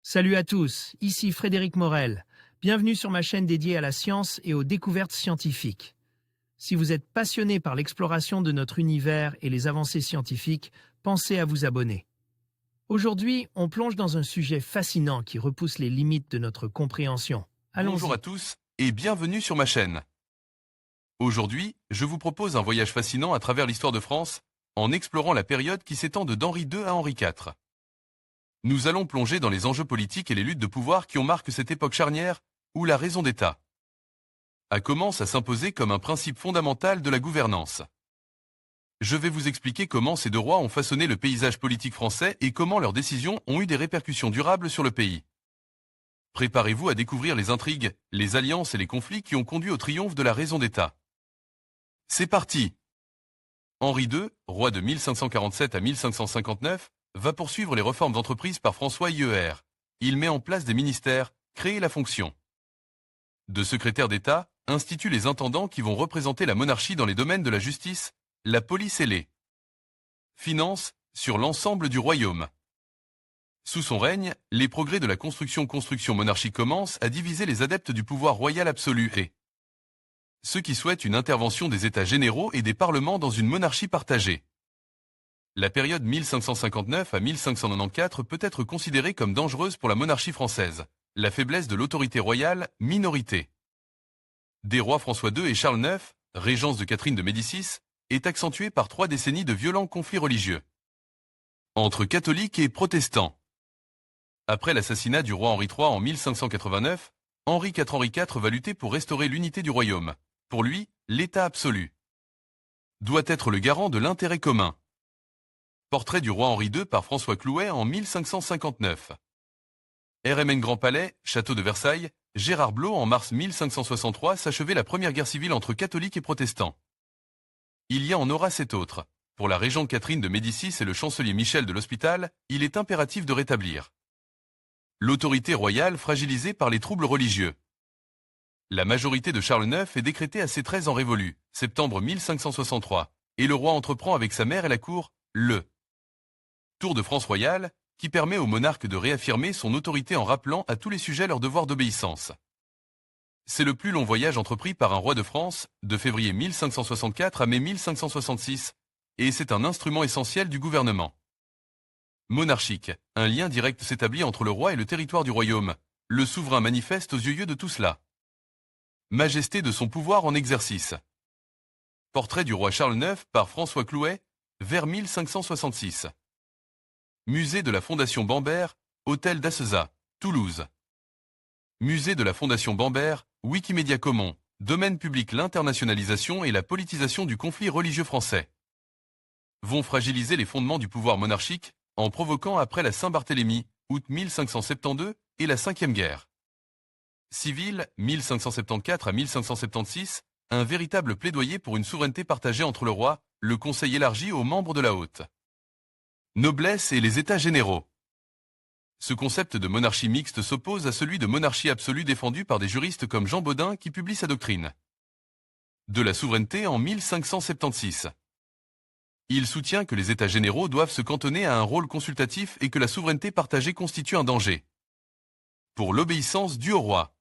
Salut à tous, ici Frédéric Morel. Bienvenue sur ma chaîne dédiée à la science et aux découvertes scientifiques. Si vous êtes passionné par l'exploration de notre univers et les avancées scientifiques, pensez à vous abonner. Aujourd'hui, on plonge dans un sujet fascinant qui repousse les limites de notre compréhension. Bonjour Allons-y. à tous et bienvenue sur ma chaîne. Aujourd'hui, je vous propose un voyage fascinant à travers l'histoire de France, en explorant la période qui s'étend de d'Henri II à Henri IV. Nous allons plonger dans les enjeux politiques et les luttes de pouvoir qui ont marqué cette époque charnière, où la raison d'État commence à s'imposer comme un principe fondamental de la gouvernance. Je vais vous expliquer comment ces deux rois ont façonné le paysage politique français et comment leurs décisions ont eu des répercussions durables sur le pays. Préparez-vous à découvrir les intrigues, les alliances et les conflits qui ont conduit au triomphe de la raison d'État. C'est parti! Henri II, roi de 1547 à 1559, va poursuivre les réformes entreprises par François IER. Il met en place des ministères, crée la fonction de secrétaire d'État, institue les intendants qui vont représenter la monarchie dans les domaines de la justice, la police et les finances, sur l'ensemble du royaume. Sous son règne, les progrès de la construction monarchique commencent à diviser les adeptes du pouvoir royal absolu et ceux qui souhaitent une intervention des États généraux et des parlements dans une monarchie partagée. La période 1559 à 1594 peut être considérée comme dangereuse pour la monarchie française. La faiblesse de l'autorité royale, minorité des rois François II et Charles IX, régence de Catherine de Médicis, est accentuée par 3 décennies de violents conflits religieux entre catholiques et protestants. Après l'assassinat du roi Henri III en 1589, Henri IV va lutter pour restaurer l'unité du royaume. Pour lui, l'État absolu doit être le garant de l'intérêt commun. Portrait du roi Henri II par François Clouet en 1559. RMN Grand Palais, Château de Versailles, Gérard Blot en mars 1563 s'achevait la première guerre civile entre catholiques et protestants. Il y en aura 7 autres. Pour la régente Catherine de Médicis et le chancelier Michel de l'Hospital, il est impératif de rétablir l'autorité royale fragilisée par les troubles religieux. La majorité de Charles IX est décrétée à ses 13 ans révolus, septembre 1563, et le roi entreprend avec sa mère et la cour, le Tour de France royale, qui permet au monarque de réaffirmer son autorité en rappelant à tous les sujets leur devoir d'obéissance. C'est le plus long voyage entrepris par un roi de France, de février 1564 à mai 1566, et c'est un instrument essentiel du gouvernement monarchique. Un lien direct s'établit entre le roi et le territoire du royaume. Le souverain manifeste aux yeux de tout cela majesté de son pouvoir en exercice. Portrait du roi Charles IX par François Clouet, vers 1566. Musée de la Fondation Bamberg, Hôtel d'Asseza, Toulouse. Musée de la Fondation Bamberg, Wikimédia Commons, domaine public. L'internationalisation et la politisation du conflit religieux français vont fragiliser les fondements du pouvoir monarchique en provoquant après la Saint-Barthélemy, août 1572, et la Cinquième Guerre civile, 1574 à 1576, un véritable plaidoyer pour une souveraineté partagée entre le roi, le conseil élargi aux membres de la haute noblesse et les États généraux. Ce concept de monarchie mixte s'oppose à celui de monarchie absolue défendu par des juristes comme Jean Bodin qui publie sa doctrine de la souveraineté en 1576. Il soutient que les États généraux doivent se cantonner à un rôle consultatif et que la souveraineté partagée constitue un danger pour l'obéissance due au roi.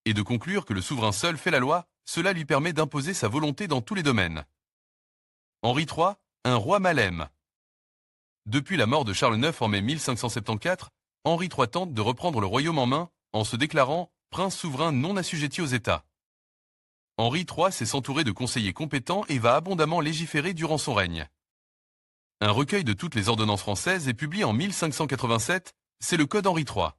Et de conclure que le souverain seul fait la loi, cela lui permet d'imposer sa volonté dans tous les domaines. Henri III, un roi malème. Depuis la mort de Charles IX en mai 1574, Henri III tente de reprendre le royaume en main en se déclarant prince souverain non assujetti aux États. Henri III sait s'entourer de conseillers compétents et va abondamment légiférer durant son règne. Un recueil de toutes les ordonnances françaises est publié en 1587, c'est le Code Henri III.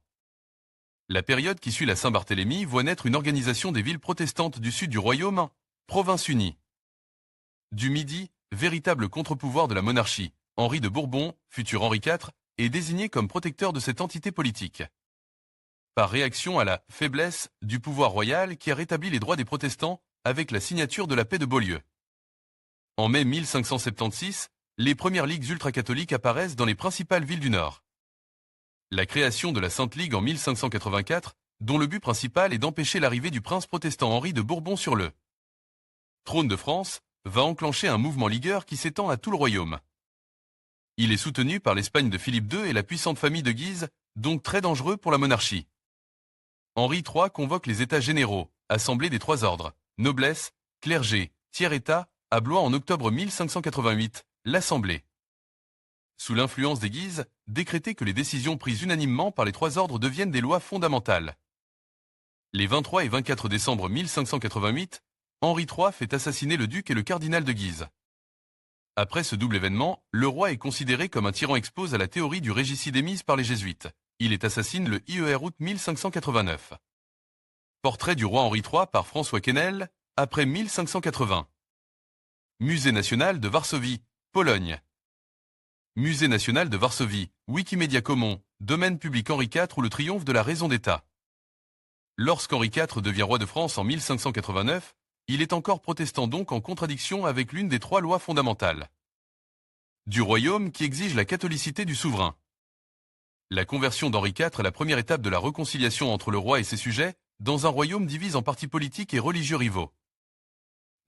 La période qui suit la Saint-Barthélemy voit naître une organisation des villes protestantes du sud du royaume, Province unie. Du Midi, véritable contre-pouvoir de la monarchie, Henri de Bourbon, futur Henri IV, est désigné comme protecteur de cette entité politique. Par réaction à la faiblesse du pouvoir royal qui a rétabli les droits des protestants avec la signature de la paix de Beaulieu. En mai 1576, les premières ligues ultracatholiques apparaissent dans les principales villes du Nord. La création de la Sainte Ligue en 1584, dont le but principal est d'empêcher l'arrivée du prince protestant Henri de Bourbon sur le trône de France, va enclencher un mouvement ligueur qui s'étend à tout le royaume. Il est soutenu par l'Espagne de Philippe II et la puissante famille de Guise, donc très dangereux pour la monarchie. Henri III convoque les États généraux, assemblée des trois ordres, noblesse, clergé, tiers-État, à Blois en octobre 1588, l'Assemblée. Sous l'influence des Guises, décrété que les décisions prises unanimement par les trois ordres deviennent des lois fondamentales. Les 23 et 24 décembre 1588, Henri III fait assassiner le duc et le cardinal de Guise. Après ce double événement, le roi est considéré comme un tyran expose à la théorie du régicide émise par les jésuites. Il est assassiné le IER août 1589. Portrait du roi Henri III par François Quesnel, après 1580. Musée national de Varsovie, Pologne. Musée national de Varsovie, Wikimedia Commons, domaine public Henri IV ou le triomphe de la raison d'État. Lorsqu'Henri IV devient roi de France en 1589, il est encore protestant, donc en contradiction avec l'une des trois lois fondamentales du royaume qui exige la catholicité du souverain. La conversion d'Henri IV est la première étape de la réconciliation entre le roi et ses sujets, dans un royaume divisé en partis politiques et religieux rivaux.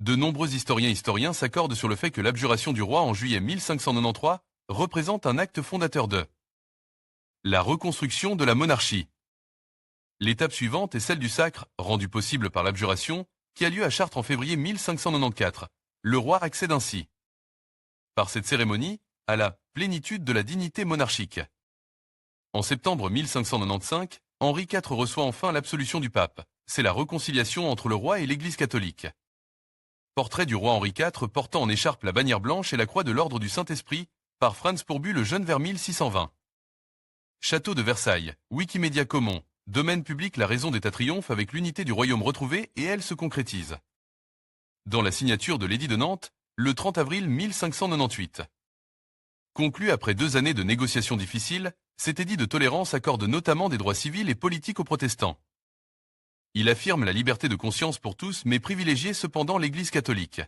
De nombreux historiens s'accordent sur le fait que l'abjuration du roi en juillet 1593 représente un acte fondateur de la reconstruction de la monarchie. L'étape suivante est celle du sacre, rendu possible par l'abjuration, qui a lieu à Chartres en février 1594. Le roi accède ainsi, par cette cérémonie, à la plénitude de la dignité monarchique. En septembre 1595, Henri IV reçoit enfin l'absolution du pape. C'est la réconciliation entre le roi et l'Église catholique. Portrait du roi Henri IV portant en écharpe la bannière blanche et la croix de l'ordre du Saint-Esprit, par Franz Pourbu le Jeune vers 1620. Château de Versailles, Wikimedia Commons, domaine public la raison d'État triomphe avec l'unité du royaume retrouvée et elle se concrétise. Dans la signature de l'édit de Nantes, le 30 avril 1598. Conclu après 2 années de négociations difficiles, cet édit de tolérance accorde notamment des droits civils et politiques aux protestants. Il affirme la liberté de conscience pour tous mais privilégie cependant l'Église catholique.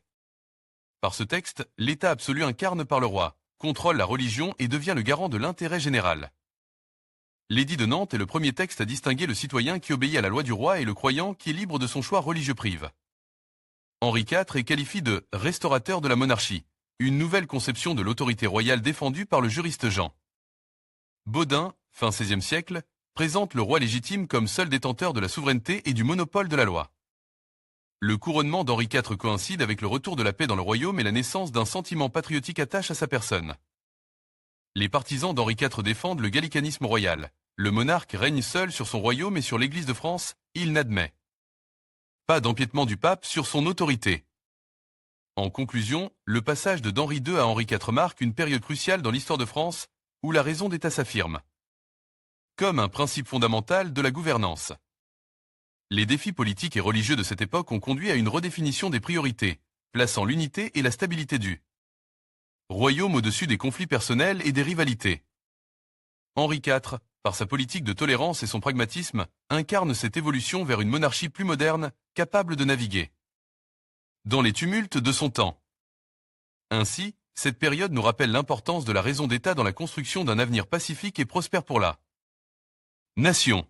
Par ce texte, l'État absolu incarne par le roi, contrôle la religion et devient le garant de l'intérêt général. L'édit de Nantes est le premier texte à distinguer le citoyen qui obéit à la loi du roi et le croyant qui est libre de son choix religieux prive. Henri IV est qualifié de « restaurateur de la monarchie », une nouvelle conception de l'autorité royale défendue par le juriste Jean Bodin, fin XVIe siècle, présente le roi légitime comme seul détenteur de la souveraineté et du monopole de la loi. Le couronnement d'Henri IV coïncide avec le retour de la paix dans le royaume et la naissance d'un sentiment patriotique attache à sa personne. Les partisans d'Henri IV défendent le gallicanisme royal. Le monarque règne seul sur son royaume et sur l'Église de France, il n'admet pas d'empiètement du pape sur son autorité. En conclusion, le passage d'Henri II à Henri IV marque une période cruciale dans l'histoire de France, où la raison d'État s'affirme comme un principe fondamental de la gouvernance. Les défis politiques et religieux de cette époque ont conduit à une redéfinition des priorités, plaçant l'unité et la stabilité du royaume au-dessus des conflits personnels et des rivalités. Henri IV, par sa politique de tolérance et son pragmatisme, incarne cette évolution vers une monarchie plus moderne, capable de naviguer dans les tumultes de son temps. Ainsi, cette période nous rappelle l'importance de la raison d'État dans la construction d'un avenir pacifique et prospère pour la nation.